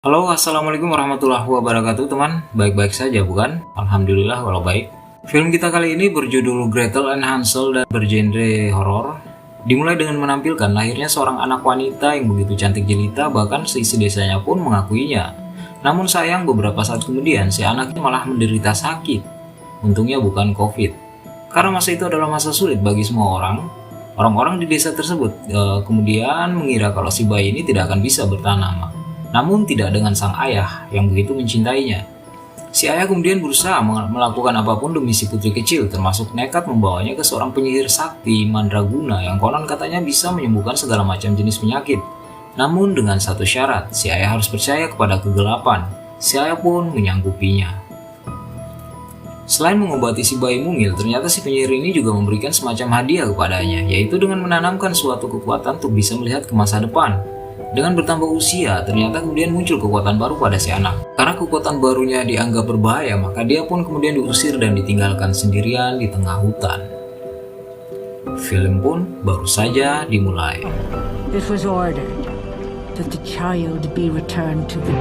Halo, assalamualaikum warahmatullahi wabarakatuh, teman. Baik-baik saja, bukan? Alhamdulillah, kalau baik. Film kita kali ini berjudul Gretel and Hansel dan bergenre horor. Dimulai dengan menampilkan lahirnya seorang anak wanita yang begitu cantik jelita, bahkan seisi desanya pun mengakuinya. Namun sayang, beberapa saat kemudian si anaknya malah menderita sakit. Untungnya bukan COVID. Karena masa itu adalah masa sulit bagi semua orang. Orang-orang di desa tersebut kemudian mengira kalau si bayi ini tidak akan bisa bertahan lama. Namun tidak dengan sang ayah yang begitu mencintainya. Si ayah kemudian berusaha melakukan apapun demi si putri kecil, termasuk nekat membawanya ke seorang penyihir sakti mandraguna yang konon katanya bisa menyembuhkan segala macam jenis penyakit. Namun dengan satu syarat, si ayah harus percaya kepada kegelapan. Si ayah pun menyanggupinya. Selain mengobati si bayi mungil, ternyata si penyihir ini juga memberikan semacam hadiah kepadanya, yaitu dengan menanamkan suatu kekuatan untuk bisa melihat ke masa depan. Dengan bertambah usia, ternyata kemudian muncul kekuatan baru pada si anak. Karena kekuatan barunya dianggap berbahaya, maka dia pun kemudian diusir dan ditinggalkan sendirian di tengah hutan. Film pun baru saja dimulai. It was ordered that the child be returned to the...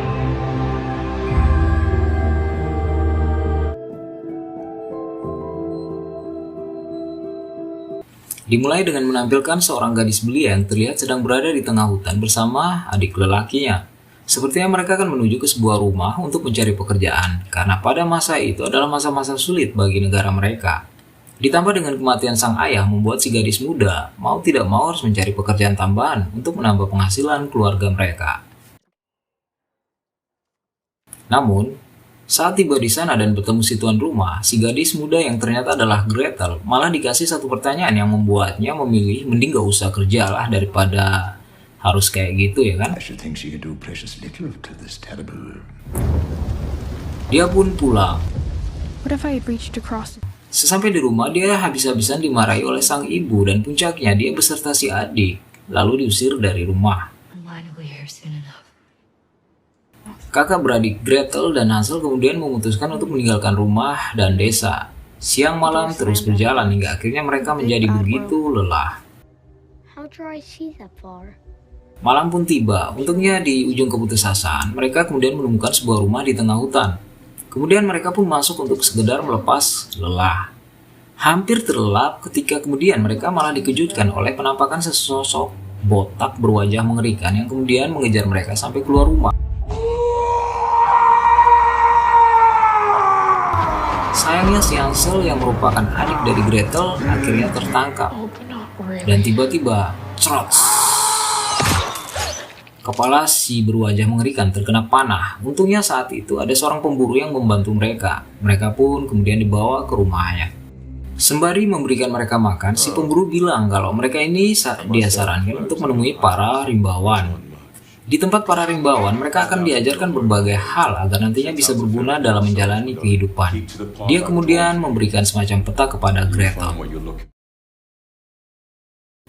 Dimulai dengan menampilkan seorang gadis belia yang terlihat sedang berada di tengah hutan bersama adik lelakinya. Sepertinya mereka akan menuju ke sebuah rumah untuk mencari pekerjaan, karena pada masa itu adalah masa-masa sulit bagi negara mereka. Ditambah dengan kematian sang ayah membuat si gadis muda mau tidak mau harus mencari pekerjaan tambahan untuk menambah penghasilan keluarga mereka. Namun, saat tiba di sana dan bertemu si tuan rumah, si gadis muda yang ternyata adalah Gretel malah dikasih satu pertanyaan yang membuatnya memilih mending gak usah kerja lah daripada harus kayak gitu, ya kan? Dia pun pulang. Sesampai di rumah, dia habis-habisan dimarahi oleh sang ibu dan puncaknya dia beserta si adik lalu diusir dari rumah. Kakak beradik Gretel dan Hansel kemudian memutuskan untuk meninggalkan rumah dan desa. Siang malam terus berjalan hingga akhirnya mereka menjadi begitu lelah. Malam pun tiba. Untungnya di ujung keputusasaan, mereka kemudian menemukan sebuah rumah di tengah hutan. Kemudian mereka pun masuk untuk sekedar melepas lelah. Hampir terlelap ketika kemudian mereka malah dikejutkan oleh penampakan sesosok botak berwajah mengerikan yang kemudian mengejar mereka sampai keluar rumah. Sayangnya si Hansel yang merupakan adik dari Gretel akhirnya tertangkap. Dan tiba-tiba, cerot! Kepala si berwajah mengerikan terkena panah. Untungnya saat itu ada seorang pemburu yang membantu mereka. Mereka pun kemudian dibawa ke rumahnya. Sembari memberikan mereka makan, si pemburu bilang kalau mereka ini dia sarankan untuk menemui para rimbawan. Di tempat para rimbawan, mereka akan diajarkan berbagai hal agar nantinya bisa berguna dalam menjalani kehidupan. Dia kemudian memberikan semacam peta kepada Gretel.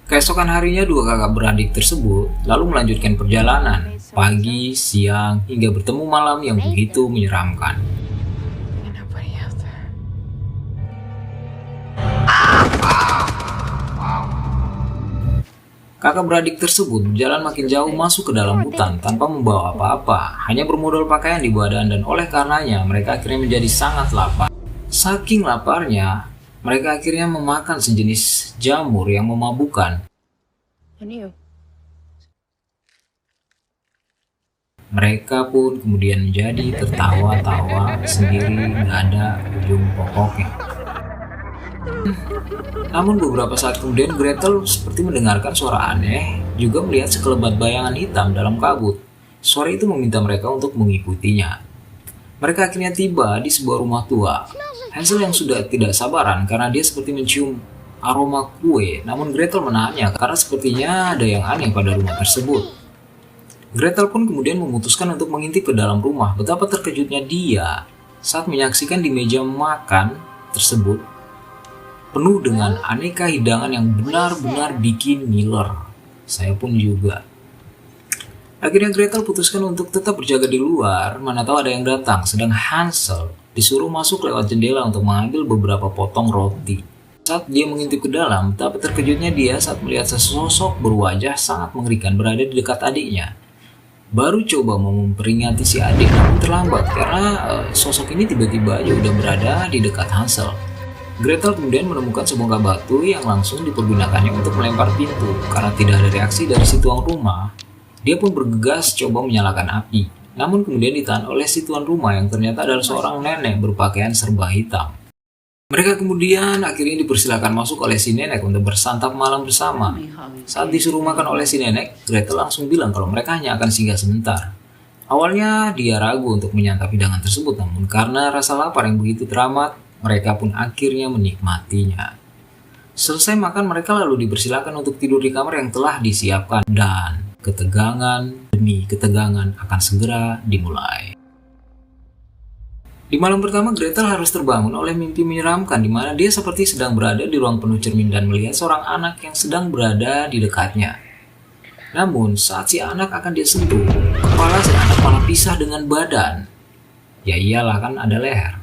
Keesokan harinya, dua kakak beradik tersebut lalu melanjutkan perjalanan, pagi, siang, hingga bertemu malam yang begitu menyeramkan. Kakak beradik tersebut berjalan makin jauh masuk ke dalam hutan tanpa membawa apa-apa, hanya bermodal pakaian di badan dan oleh karenanya mereka akhirnya menjadi sangat lapar. Saking laparnya, mereka akhirnya memakan sejenis jamur yang memabukkan. Mereka pun kemudian menjadi tertawa-tawa sendiri, gak ada ujung pokoknya. Namun beberapa saat kemudian Gretel seperti mendengarkan suara aneh, juga melihat sekelebat bayangan hitam dalam kabut. Suara itu meminta mereka untuk mengikutinya. Mereka akhirnya tiba di sebuah rumah tua. Hansel yang sudah tidak sabaran karena dia seperti mencium aroma kue, namun Gretel menahannya karena sepertinya ada yang aneh pada rumah tersebut. Gretel pun kemudian memutuskan untuk mengintip ke dalam rumah. Betapa terkejutnya dia saat menyaksikan di meja makan tersebut penuh dengan aneka hidangan yang benar-benar bikin ngiler. Saya pun juga. Akhirnya Gretel putuskan untuk tetap berjaga di luar, mana tahu ada yang datang. Sedang Hansel disuruh masuk lewat jendela untuk mengambil beberapa potong roti. Saat dia mengintip ke dalam, betapa terkejutnya dia saat melihat sesosok berwajah sangat mengerikan berada di dekat adiknya. Baru coba mau memperingati si adik namun terlambat karena sosok ini tiba-tiba aja udah berada di dekat Hansel. Gretel kemudian menemukan sebongkah batu yang langsung dipergunakannya untuk melempar pintu. Karena tidak ada reaksi dari si tuan rumah, dia pun bergegas coba menyalakan api. Namun kemudian ditahan oleh si tuan rumah yang ternyata adalah seorang nenek berpakaian serba hitam. Mereka kemudian akhirnya dipersilakan masuk oleh si nenek untuk bersantap malam bersama. Saat disuruh makan oleh si nenek, Gretel langsung bilang kalau mereka hanya akan singgah sebentar. Awalnya dia ragu untuk menyantap hidangan tersebut, namun karena rasa lapar yang begitu teramat, mereka pun akhirnya menikmatinya. Selesai makan, mereka lalu dipersilakan untuk tidur di kamar yang telah disiapkan dan ketegangan demi ketegangan akan segera dimulai. Di malam pertama, Gretel harus terbangun oleh mimpi menyeramkan di mana dia seperti sedang berada di ruang penuh cermin dan melihat seorang anak yang sedang berada di dekatnya. Namun, saat si anak akan dia sentuh, kepala si anak malah pisah dengan badan. Ya iyalah, kan ada leher.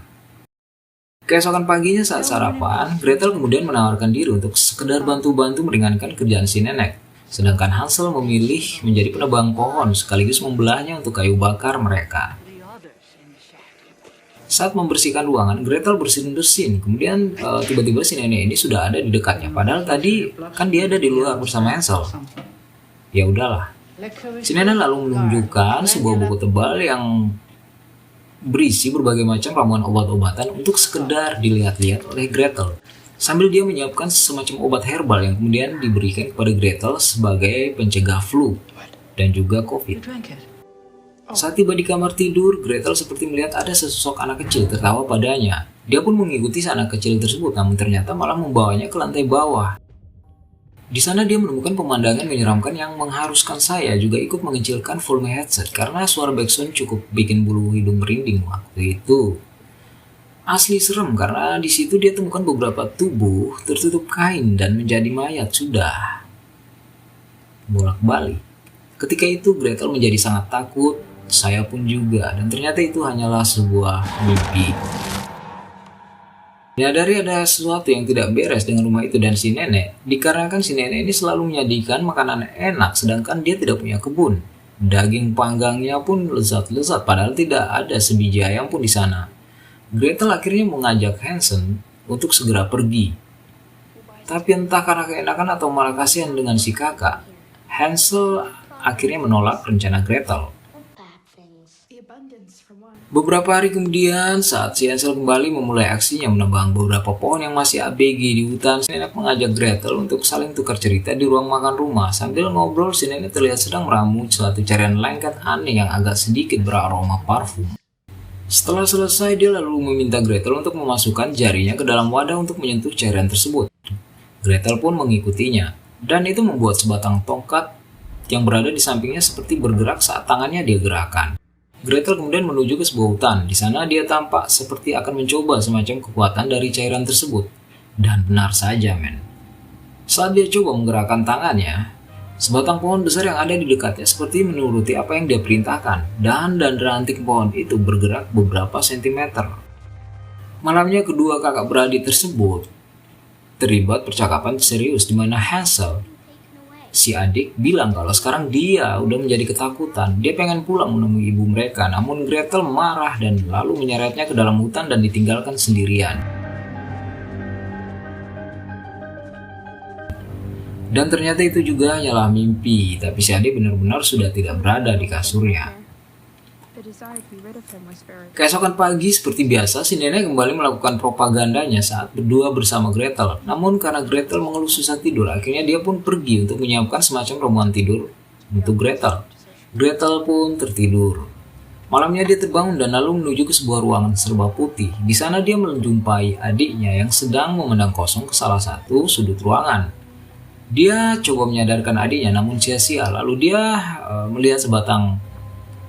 Keesokan paginya saat sarapan, Gretel kemudian menawarkan diri untuk sekedar bantu-bantu meringankan kerjaan si nenek. Sedangkan Hansel memilih menjadi penebang pohon sekaligus membelahnya untuk kayu bakar mereka. Saat membersihkan ruangan, Gretel bersin-bersin. Kemudian tiba-tiba si nenek ini sudah ada di dekatnya. Padahal tadi kan dia ada di luar bersama Hansel. Ya udahlah. Si nenek lalu menunjukkan sebuah buku tebal yang berisi berbagai macam ramuan obat-obatan untuk sekedar dilihat-lihat oleh Gretel. Sambil dia menyiapkan semacam obat herbal yang kemudian diberikan kepada Gretel sebagai pencegah flu dan juga COVID. Saat tiba di kamar tidur, Gretel seperti melihat ada sesosok anak kecil tertawa padanya. Dia pun mengikuti si anak kecil tersebut, namun ternyata malah membawanya ke lantai bawah. Di sana dia menemukan pemandangan menyeramkan yang mengharuskan saya juga ikut mengecilkan volume headset karena suara backsound cukup bikin bulu hidung merinding waktu itu. Asli serem karena di situ dia temukan beberapa tubuh tertutup kain dan menjadi mayat sudah bolak-balik. Ketika itu Gretel menjadi sangat takut. Saya pun juga, dan ternyata itu hanyalah sebuah mimpi. Menyadari ada sesuatu yang tidak beres dengan rumah itu dan si nenek, dikarenakan si nenek ini selalu menyajikan makanan enak sedangkan dia tidak punya kebun. Daging panggangnya pun lezat-lezat padahal tidak ada sebiji ayam pun di sana. Gretel akhirnya mengajak Hansel untuk segera pergi. Tapi entah karena keenakan atau malah kasihan dengan si kakak, Hansel akhirnya menolak rencana Gretel. Beberapa hari kemudian, saat si Hansel kembali memulai aksinya menebang beberapa pohon yang masih ABG di hutan, si nenek mengajak Gretel untuk saling tukar cerita di ruang makan rumah. Sambil ngobrol, si nenek terlihat sedang meramu suatu cairan lengket aneh yang agak sedikit beraroma parfum. Setelah selesai, dia lalu meminta Gretel untuk memasukkan jarinya ke dalam wadah untuk menyentuh cairan tersebut. Gretel pun mengikutinya, dan itu membuat sebatang tongkat yang berada di sampingnya seperti bergerak saat tangannya dia gerakkan. Gretel kemudian menuju ke sebuah hutan. Di sana dia tampak seperti akan mencoba semacam kekuatan dari cairan tersebut. Dan benar saja, men. Saat dia coba menggerakkan tangannya, sebatang pohon besar yang ada di dekatnya seperti menuruti apa yang dia perintahkan. Dan ranting pohon itu bergerak beberapa sentimeter. Malamnya kedua kakak beradik tersebut terlibat percakapan serius di mana Hansel, si adik, bilang kalau sekarang dia udah menjadi ketakutan. Dia pengen pulang menemui ibu mereka, namun Gretel marah dan lalu menyeretnya ke dalam hutan dan ditinggalkan sendirian. Dan ternyata itu juga hanyalah mimpi, tapi si adik benar-benar sudah tidak berada di kasurnya. Keesokan pagi seperti biasa, si nenek kembali melakukan propagandanya saat berdua bersama Gretel. Namun karena Gretel mengeluh susah tidur, akhirnya dia pun pergi untuk menyiapkan semacam ramuan tidur untuk Gretel. Gretel pun tertidur. Malamnya dia terbangun dan lalu menuju ke sebuah ruangan serba putih. Di sana dia menjumpai adiknya yang sedang memandang kosong ke salah satu sudut ruangan. Dia coba menyadarkan adiknya namun sia-sia. Lalu dia melihat sebatang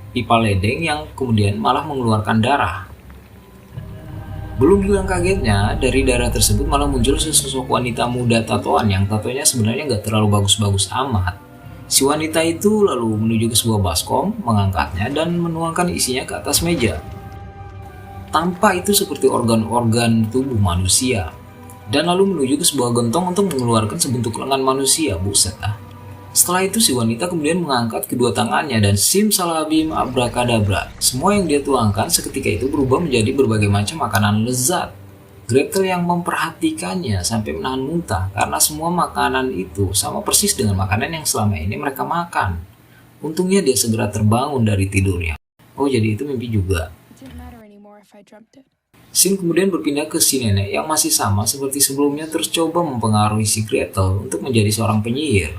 pipa ledeng yang kemudian malah mengeluarkan darah. Belum hilang kagetnya, dari darah tersebut malah muncul sesosok wanita muda tatoan yang tatonya sebenarnya nggak terlalu bagus-bagus amat. Si wanita itu lalu menuju ke sebuah baskom, mengangkatnya dan menuangkan isinya ke atas meja. Tampak itu seperti organ-organ tubuh manusia. Dan lalu menuju ke sebuah gentong untuk mengeluarkan sebentuk lengan manusia. Buset ah. Setelah itu si wanita kemudian mengangkat kedua tangannya dan simsalabim abrakadabra. Semua yang dia tuangkan seketika itu berubah menjadi berbagai macam makanan lezat. Gretel yang memperhatikannya sampai menahan muntah karena semua makanan itu sama persis dengan makanan yang selama ini mereka makan. Untungnya dia segera terbangun dari tidurnya. Oh, jadi itu mimpi juga. Scene kemudian berpindah ke si nenek yang masih sama seperti sebelumnya, terus coba mempengaruhi si Gretel untuk menjadi seorang penyihir.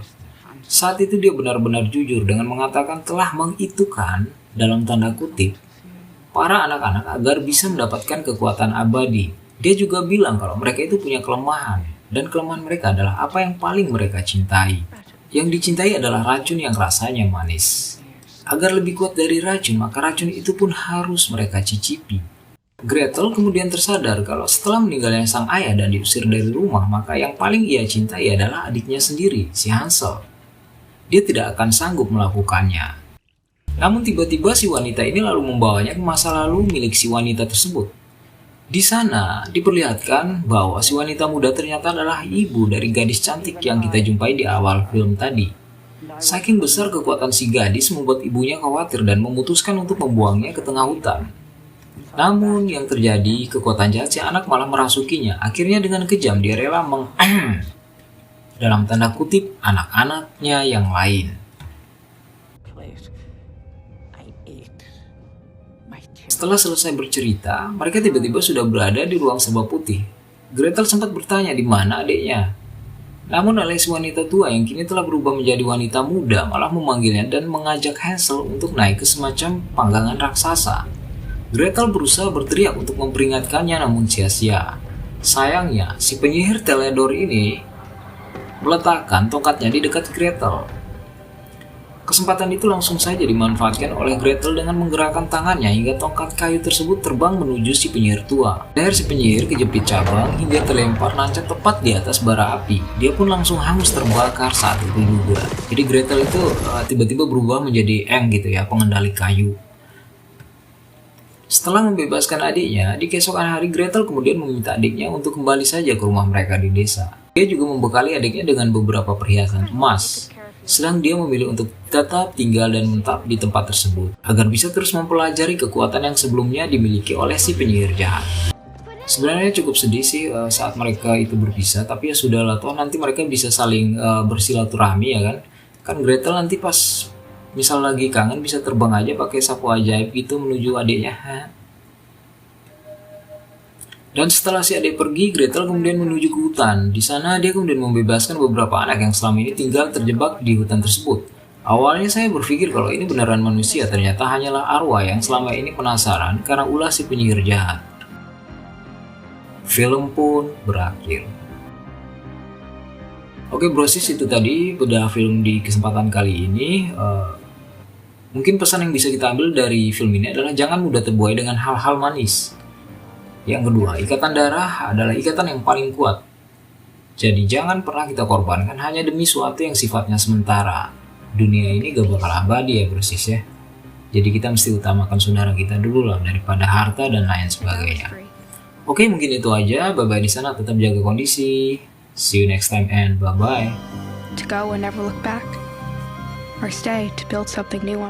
Saat itu dia benar-benar jujur dengan mengatakan telah mengitukan dalam tanda kutip para anak-anak agar bisa mendapatkan kekuatan abadi. Dia juga bilang kalau mereka itu punya kelemahan, dan kelemahan mereka adalah apa yang paling mereka cintai. Yang dicintai adalah racun yang rasanya manis. Agar lebih kuat dari racun, maka racun itu pun harus mereka cicipi. Gretel kemudian tersadar kalau setelah meninggalnya sang ayah dan diusir dari rumah, maka yang paling ia cintai adalah adiknya sendiri, si Hansel. Dia tidak akan sanggup melakukannya. Namun tiba-tiba si wanita ini lalu membawanya ke masa lalu milik si wanita tersebut. Di sana diperlihatkan bahwa si wanita muda ternyata adalah ibu dari gadis cantik yang kita jumpai di awal film tadi. Saking besar kekuatan si gadis membuat ibunya khawatir dan memutuskan untuk membuangnya ke tengah hutan. Namun yang terjadi, kekuatan jahat si anak malah merasukinya. Akhirnya dengan kejam dia rela dalam tanda kutip anak-anaknya yang lain. Setelah selesai bercerita, mereka tiba-tiba sudah berada di ruang serba putih. Gretel sempat bertanya di mana adiknya. Namun oleh si wanita tua yang kini telah berubah menjadi wanita muda malah memanggilnya dan mengajak Hansel untuk naik ke semacam panggangan raksasa. Gretel berusaha berteriak untuk memperingatkannya namun sia-sia. Sayangnya, si penyihir Teledor ini meletakkan tongkatnya di dekat Gretel. Kesempatan itu langsung saja dimanfaatkan oleh Gretel dengan menggerakkan tangannya hingga tongkat kayu tersebut terbang menuju si penyihir tua. Leher si penyihir kejepit cabang hingga terlempar nancap tepat di atas bara api. Dia pun langsung hangus terbakar saat itu juga. Jadi Gretel itu tiba-tiba berubah menjadi Eng gitu ya, pengendali kayu. Setelah membebaskan adiknya, di keesokan hari Gretel kemudian meminta adiknya untuk kembali saja ke rumah mereka di desa. Dia juga membekali adiknya dengan beberapa perhiasan emas. Sedang dia memilih untuk tetap tinggal dan menetap di tempat tersebut agar bisa terus mempelajari kekuatan yang sebelumnya dimiliki oleh si penyihir jahat. Sebenarnya cukup sedih sih saat mereka itu berpisah, tapi ya sudahlah, toh nanti mereka bisa saling bersilaturahmi ya kan. Kan Gretel nanti pas misal lagi kangen bisa terbang aja pakai sapu ajaib gitu menuju adiknya. Dan setelah si adik pergi, Gretel kemudian menuju ke hutan. Di sana dia kemudian membebaskan beberapa anak yang selama ini tinggal terjebak di hutan tersebut. Awalnya saya berpikir kalau ini beneran manusia, ternyata hanyalah arwah yang selama ini penasaran karena ulah si penyihir jahat. Film pun berakhir. Oke brosis, itu tadi bedah film di kesempatan kali ini. Mungkin pesan yang bisa kita ambil dari film ini adalah jangan mudah terbuai dengan hal-hal manis. Yang kedua, ikatan darah adalah ikatan yang paling kuat. Jadi jangan pernah kita korbankan hanya demi suatu yang sifatnya sementara. Dunia ini gak bakal abadi ya brosis ya. Jadi kita mesti utamakan saudara kita dulu lah daripada harta dan lain sebagainya. Oke, mungkin itu aja. Bye-bye di sana, tetap jaga kondisi. See you next time and bye-bye. To go and never look back, or stay to build something new on